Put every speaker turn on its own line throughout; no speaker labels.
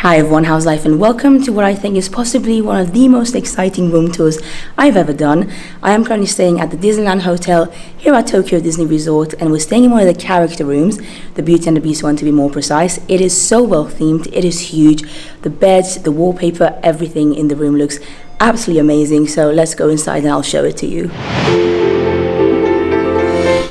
Hi everyone, how's life, and welcome to what I think is possibly one of the most exciting room tours I've ever done. I am currently staying at the Disneyland Hotel here at Tokyo Disney Resort, and we're staying in one of the character rooms, the Beauty and the Beast one to be more precise. It is so well themed, it is huge. The beds, the wallpaper, everything in the room looks absolutely amazing. So let's go inside and I'll show it to you.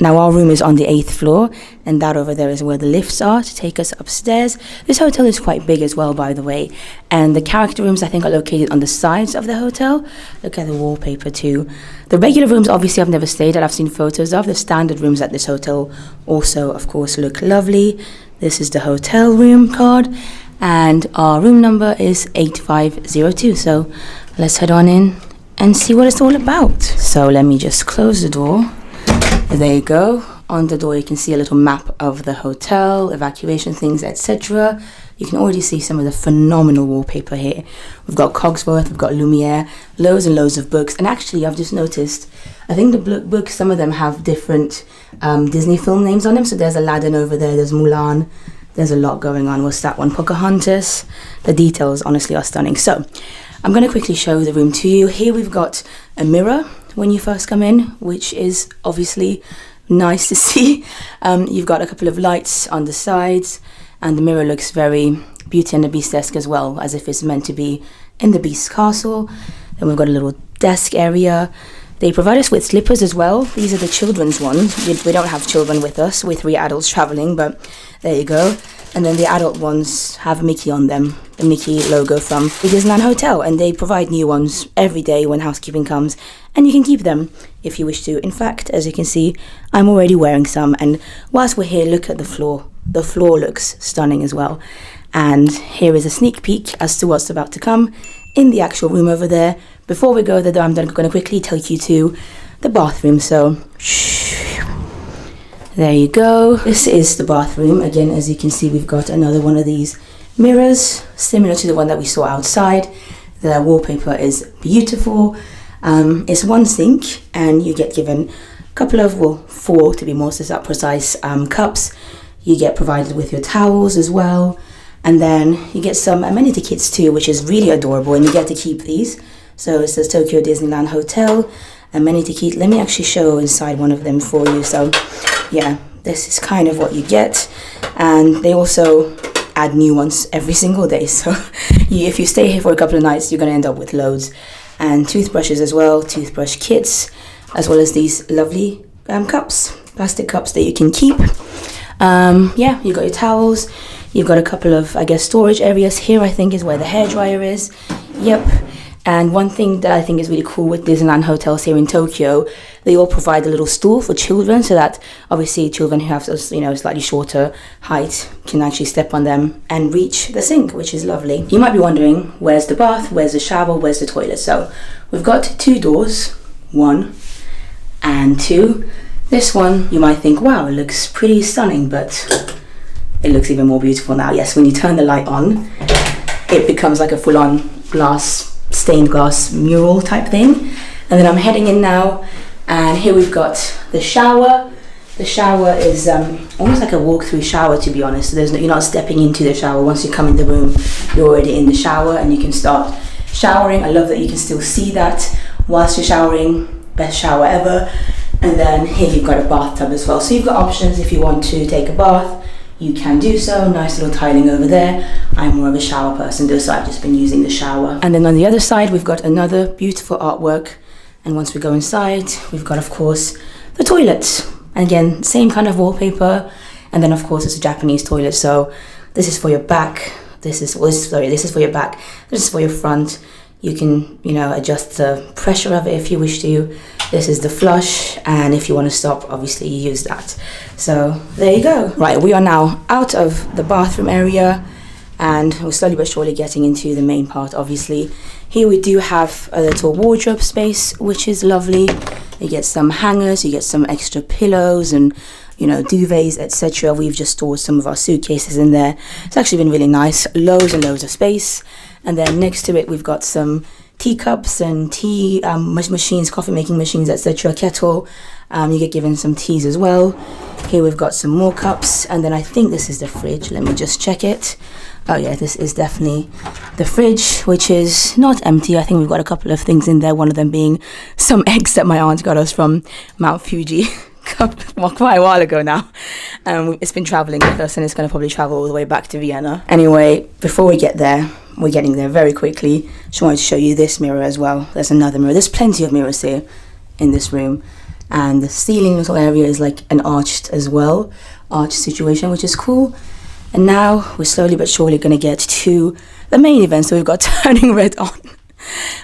Now our room is on the 8th floor, and that over there is where the lifts are to take us upstairs. This hotel is quite big as well, by the way, and the character rooms I think are located on the sides of the hotel. Look at the wallpaper too. The regular rooms obviously I've never stayed at, I've seen photos of. The standard rooms at this hotel also of course look lovely. This is the hotel room card, and our room number is 8502. So let's head on in and see what it's all about. So let me just close the door. There you go. On the door you can see a little map of the hotel, evacuation things, etc. You can already see some of the phenomenal wallpaper here. We've got Cogsworth, we've got Lumiere, loads and loads of books. And actually I've just noticed, I think the books, some of them have different Disney film names on them. So there's Aladdin over there, there's Mulan, there's a lot going on. What's that one? Pocahontas. The details honestly are stunning. So I'm going to quickly show the room to you. Here we've got a mirror when you first come in, which is obviously nice to see. You've got a couple of lights on the sides, and the mirror looks very Beauty and the Beast-esque as well, as if it's meant to be in the Beast's castle. Then we've got a little desk area. They provide us with slippers as well. These are the children's ones. We don't have children with us. We're 3 adults traveling, but there you go. And then the adult ones have Mickey on them, the Mickey logo from the Disneyland Hotel, and they provide new ones every day when housekeeping comes, and you can keep them if you wish to. In fact, as you can see, I'm already wearing some, and whilst we're here, look at the floor. The floor looks stunning as well. And here is a sneak peek as to what's about to come in the actual room over there. Before we go there, I'm going to quickly take you to the bathroom. So there you go. This is the bathroom. Again, as you can see, we've got another one of these mirrors, similar to the one that we saw outside. The wallpaper is beautiful. It's one sink, and you get given a couple of, well, 4 to be more precise, cups. You get provided with your towels as well. And then you get some amenity kits too, which is really adorable, and you get to keep these. So it says Tokyo Disneyland Hotel amenity kit. Let me actually show inside one of them for you. So yeah, this is kind of what you get, and they also add new ones every single day. So if you stay here for a couple of nights, you're going to end up with loads. And toothbrushes as well, toothbrush kits, as well as these lovely cups, plastic cups that you can keep. Yeah, you've got your towels. You've got a couple of, I guess, storage areas. Here I think is where the hairdryer is. Yep. And one thing that I think is really cool with Disneyland hotels here in Tokyo, they all provide a little stool for children, so that obviously children who have, slightly shorter height can actually step on them and reach the sink, which is lovely. You might be wondering, where's the bath, where's the shower, where's the toilet? So we've got 2 doors, 1 and 2. This one, you might think, wow, it looks pretty stunning, but it looks even more beautiful now. Yes, when you turn the light on, it becomes like a full-on stained glass mural type thing. And then I'm heading in now, and here we've got the shower. The shower is almost like a walk-through shower, to be honest. So you're not stepping into the shower. Once you come in the room, you're already in the shower and you can start showering. I love that you can still see that whilst you're showering. Best shower ever. And then here you've got a bathtub as well. So you've got options. If you want to take a bath, you can do so. Nice little tiling over there. I'm more of a shower person though, so I've just been using the shower. And then on the other side, we've got another beautiful artwork. And once we go inside, we've got, of course, the toilets. And again, same kind of wallpaper. And then, of course, it's a Japanese toilet. So this is for your back. This is for your back. This is for your front. You can, adjust the pressure of it if you wish to. This is the flush, and if you want to stop, obviously you use that. So there you go. Right, we are now out of the bathroom area, and we're slowly but surely getting into the main part, obviously. Here we do have a little wardrobe space, which is lovely. You get some hangers, you get some extra pillows and, duvets, etc. We've just stored some of our suitcases in there. It's actually been really nice. Loads and loads of space. And then next to it, we've got some teacups and tea machines, coffee making machines, etc. Kettle. You get given some teas as well. Here we've got some more cups, and then I think this is the fridge. Let me just check it. Oh yeah, this is definitely the fridge, which is not empty. I think we've got a couple of things in there, one of them being some eggs that my aunt got us from Mount Fuji quite a while ago now. It's been traveling with us, and it's going to probably travel all the way back to Vienna. Anyway, before we get there, we're getting there very quickly. Just wanted to show you this mirror as well. There's another mirror. There's plenty of mirrors here in this room, and the ceiling little area is like an arched as well, arch situation, which is cool. And now we're slowly but surely going to get to the main event. So we've got Turning Red on.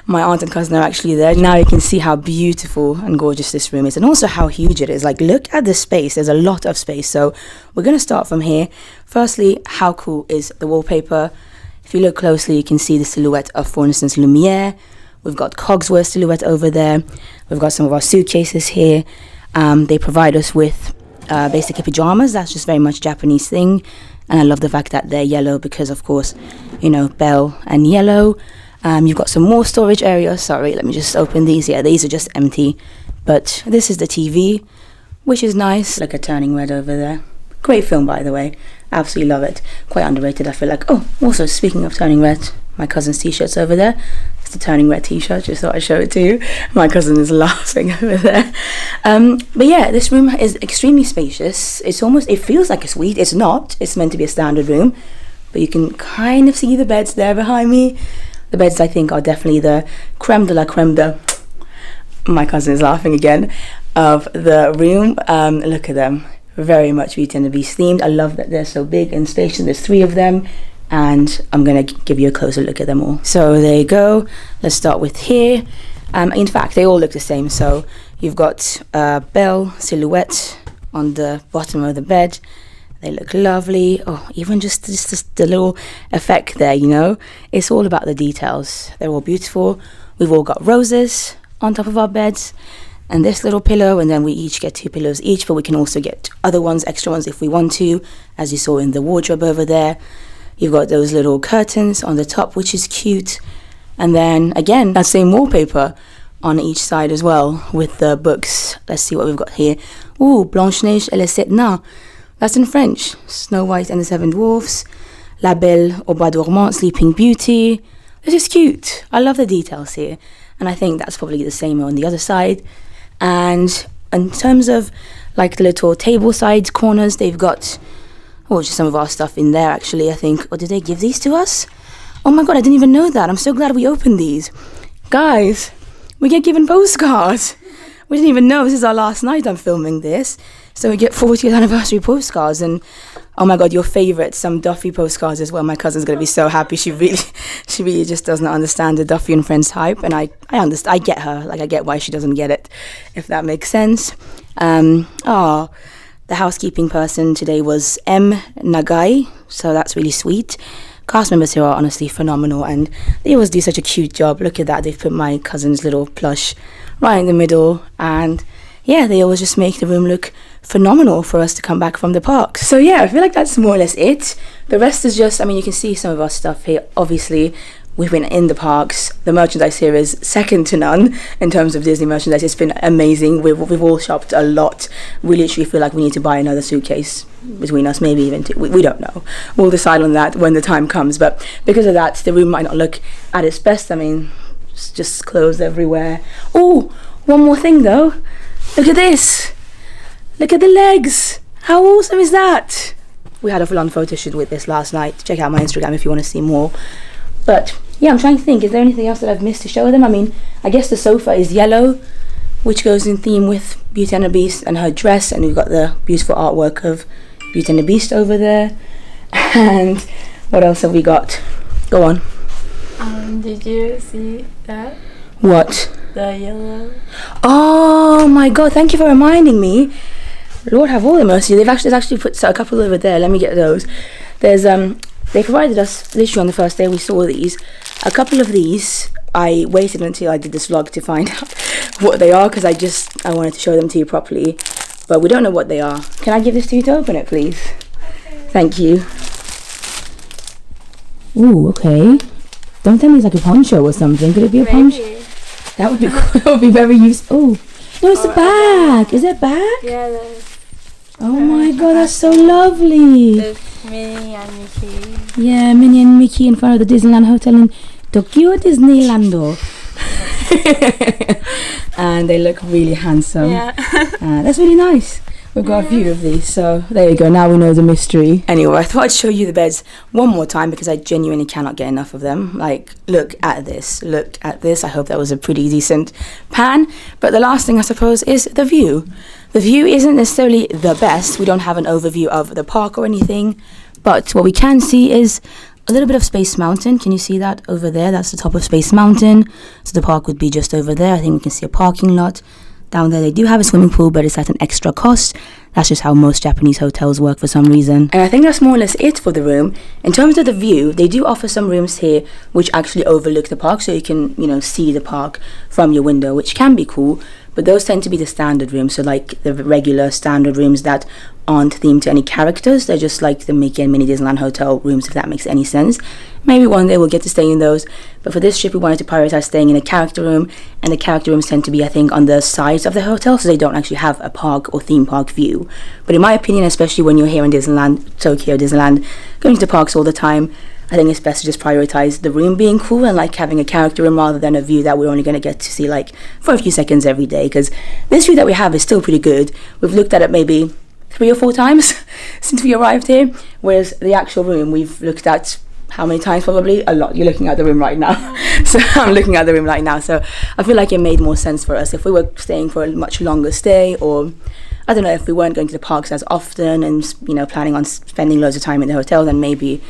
My aunt and cousin are actually there. Now you can see how beautiful and gorgeous this room is, and also how huge it is. Like, look at the space. There's a lot of space. So we're going to start from here. Firstly, how cool is the wallpaper? If you look closely, you can see the silhouette of, for instance, Lumiere. We've got Cogsworth silhouette over there. We've got some of our suitcases here. They provide us with basically pajamas. That's just very much Japanese thing. And I love the fact that they're yellow because, of course, you know, bell and yellow. You've got some more storage areas. Sorry, let me just open these. Yeah, these are just empty. But this is the TV, which is nice. Look at Turning Red over there. Great film, by the way. Absolutely love it. Quite underrated, I feel like. Oh, also, speaking of Turning Red, my cousin's t-shirt's over there. It's the Turning Red t-shirt. Just thought I'd show it to you. My cousin is laughing over there. But yeah, this room is extremely spacious. It feels like a suite. It's not. It's meant to be a standard room. But you can kind of see the beds there behind me. The beds, I think, are definitely the creme de la creme de... My cousin is laughing again. Of the room. Look at them. Very much Beauty and the Beast themed. I love that they're so big and spacious. There's 3 of them. And I'm going to give you a closer look at them all. So there you go. Let's start with here. In fact, they all look the same. So you've got Belle silhouette on the bottom of the bed. They look lovely. Oh, even just the little effect there, you know. It's all about the details. They're all beautiful. We've all got roses on top of our beds. And this little pillow, and then we each get 2 pillows each, but we can also get other ones, extra ones if we want to, as you saw in the wardrobe over there. You've got those little curtains on the top, which is cute. And then, again, that same wallpaper on each side as well with the books. Let's see what we've got here. Ooh, Blanche-Neige et les 7 Nains. That's in French. Snow White and the 7 Dwarfs. La Belle au Bois Dormant, Sleeping Beauty. This is cute. I love the details here. And I think that's probably the same on the other side. And in terms of like the little table side corners, they've got... Oh, just some of our stuff in there, actually, I think. Or did they give these to us? Oh my god, I didn't even know that. I'm so glad we opened these. Guys, we get given postcards. We didn't even know. This is our last night I'm filming this. So we get 40th anniversary postcards. And oh my god, your favourite, some Duffy postcards as well. My cousin's going to be so happy. She really just doesn't understand the Duffy and Friends hype. And I understand. I get her. Like, I get why she doesn't get it, if that makes sense. The housekeeping person today was M. Nagai, so that's really sweet. Cast members here are honestly phenomenal, and they always do such a cute job. Look at that, they've put my cousin's little plush right in the middle, and yeah, they always just make the room look phenomenal for us to come back from the park. So yeah, I feel like that's more or less it. The rest is just, I mean, you can see some of our stuff here. Obviously, we've been in the parks. The merchandise here is second to none in terms of Disney merchandise. It's been amazing. We've all shopped a lot. We literally feel like we need to buy another suitcase between us, maybe even 2. We don't know. We'll decide on that when the time comes. But because of that, the room might not look at its best. I mean, it's just clothes everywhere. Oh, one more thing though. Look at this. Look at the legs. How awesome is that? We had a full-on photo shoot with this last night. Check out my Instagram if you want to see more. But yeah, I'm trying to think, is there anything else that I've missed to show them? I mean, I guess the sofa is yellow, which goes in theme with Beauty and the Beast and her dress, and we've got the beautiful artwork of Beauty and the Beast over there. And what else have we got? Go on.
Did you see that?
What?
The yellow.
Oh my god, thank you for reminding me. Lord have all the mercy. They've actually put a couple over there. Let me get those. There's they provided us literally on the first day we saw these. A couple of these, I waited until I did this vlog to find out what they are, because I wanted to show them to you properly. But we don't know what they are. Can I give this to you to open it, please? Okay. Thank you. Ooh, okay. Don't tell me it's like a poncho or something. Could it be a poncho?
Maybe.
That would be cool. That would be very useful. Oh, no, it's a bag. Is it a bag?
Yeah, there's
Oh my god, that's so lovely.
Minnie and Mickey.
Yeah, Minnie and Mickey in front of the Disneyland Hotel in Tokyo Disneylando. And they look really handsome.
Yeah.
That's really nice. We've got a few of these, so there you go. Now we know the mystery. Anyway, I thought I'd show you the beds one more time because I genuinely cannot get enough of them. Like, look at this. Look at this. I hope that was a pretty decent pan. But the last thing, I suppose, is the view. The view isn't necessarily the best. We don't have an overview of the park or anything. But what we can see is a little bit of Space Mountain. Can you see that over there? That's the top of Space Mountain. So the park would be just over there. I think we can see a parking lot. Down there they do have a swimming pool, but it's at an extra cost. That's just how most Japanese hotels work for some reason. And I think that's more or less it for the room. In terms of the view, they do offer some rooms here which actually overlook the park, so you can, you know, see the park from your window, which can be cool. But those tend to be the standard rooms, so like the regular standard rooms that aren't themed to any characters. They're just like the Mickey and Minnie Disneyland Hotel rooms, if that makes any sense. Maybe one day we'll get to stay in those. But for this trip, we wanted to prioritize staying in a character room. And the character rooms tend to be, I think, on the sides of the hotel, so they don't actually have a park or theme park view. But in my opinion, especially when you're here in Disneyland, Tokyo Disneyland, going to the parks all the time, I think it's best to just prioritize the room being cool and like having a character room rather than a view that we're only going to get to see like for a few seconds every day. Because this view that we have is still pretty good. We've looked at it maybe 3 or 4 times since we arrived here, whereas the actual room we've looked at how many times? Probably a lot. You're looking at the room right now. So I'm looking at the room right now. So I feel like it made more sense for us if we were staying for a much longer stay, or I don't know, if we weren't going to the parks as often and, you know, planning on spending loads of time in the hotel, then maybe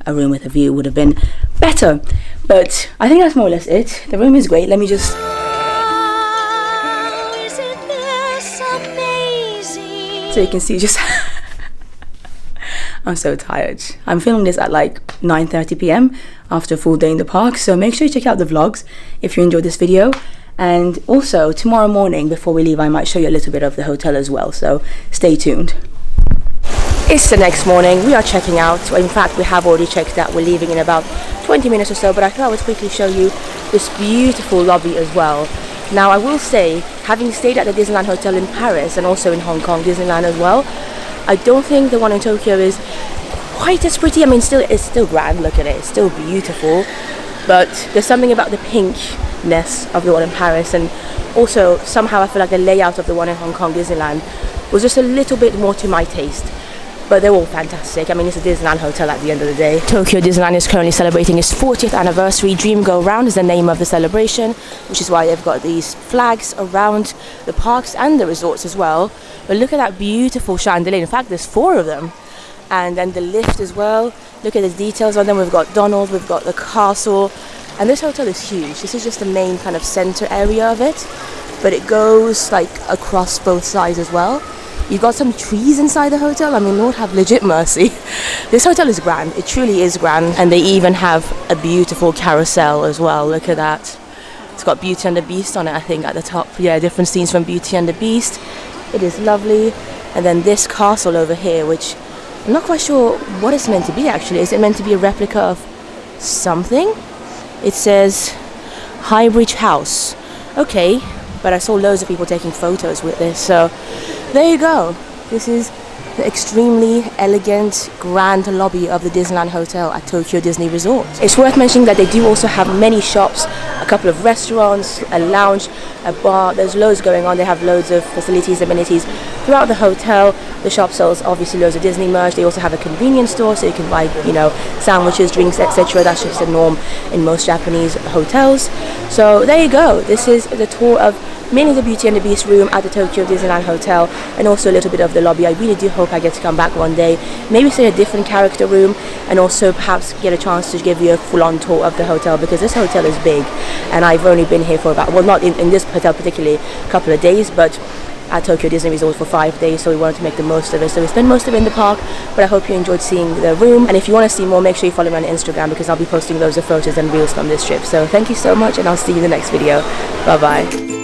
a room with a view would have been better. But I think that's more or less it. The room is great. Let me just... So you can see just... I'm so tired. I'm filming this at like 9:30 p.m. after a full day in the park. So make sure you check out the vlogs if you enjoyed this video. And also tomorrow morning before we leave, I might show you a little bit of the hotel as well. So stay tuned. It's the next morning. We are checking out. In fact, we have already checked out. We're leaving in about 20 minutes or so. But I thought I would quickly show you this beautiful lobby as well. Now, I will say, having stayed at the Disneyland Hotel in Paris and also in Hong Kong Disneyland as well, I don't think the one in Tokyo is quite as pretty. I mean, it's still grand. Look at it. It's still beautiful. But there's something about the pinkness of the one in Paris, and also somehow I feel like the layout of the one in Hong Kong Disneyland was just a little bit more to my taste. But they're all fantastic. I mean, it's a Disneyland hotel at the end of the day. Tokyo Disneyland is currently celebrating its 40th anniversary. Dream Go Round is the name of the celebration, which is why they've got these flags around the parks and the resorts as well. But look at that beautiful chandelier. In fact, there's 4 of them. And then the lift as well. Look at the details on them. We've got Donald, we've got the castle. And this hotel is huge. This is just the main kind of center area of it. But it goes like across both sides as well. You've got some trees inside the hotel. I mean, Lord have legit mercy. This hotel is grand. It truly is grand. And they even have a beautiful carousel as well. Look at that. It's got Beauty and the Beast on it, I think, at the top. Yeah, different scenes from Beauty and the Beast. It is lovely. And then this castle over here, which I'm not quite sure what it's meant to be, actually. Is it meant to be a replica of something? It says Highbridge House. Okay, but I saw loads of people taking photos with this, so there you go. This is the extremely elegant, grand lobby of the Disneyland Hotel at Tokyo Disney Resort. It's worth mentioning that they do also have many shops, a couple of restaurants, a lounge, a bar. There's loads going on. They have loads of facilities, amenities throughout the hotel. The shop sells obviously loads of Disney merch. They also have a convenience store, so you can buy, you know, sandwiches, drinks, etc. That's just the norm in most Japanese hotels. So there you go. This is the tour of mainly the Beauty and the Beast room at the Tokyo Disneyland Hotel, and also a little bit of the lobby. I really do hope I get to come back one day, maybe stay in a different character room, and also perhaps get a chance to give you a full-on tour of the hotel, because this hotel is big, and I've only been here for about, well, not in this hotel particularly, a couple of days, but at Tokyo Disney Resort for 5 days, so we wanted to make the most of it. So we spent most of it in the park, but I hope you enjoyed seeing the room. And if you want to see more, make sure you follow me on Instagram, because I'll be posting loads of photos and reels from this trip. So thank you so much, and I'll see you in the next video. Bye bye.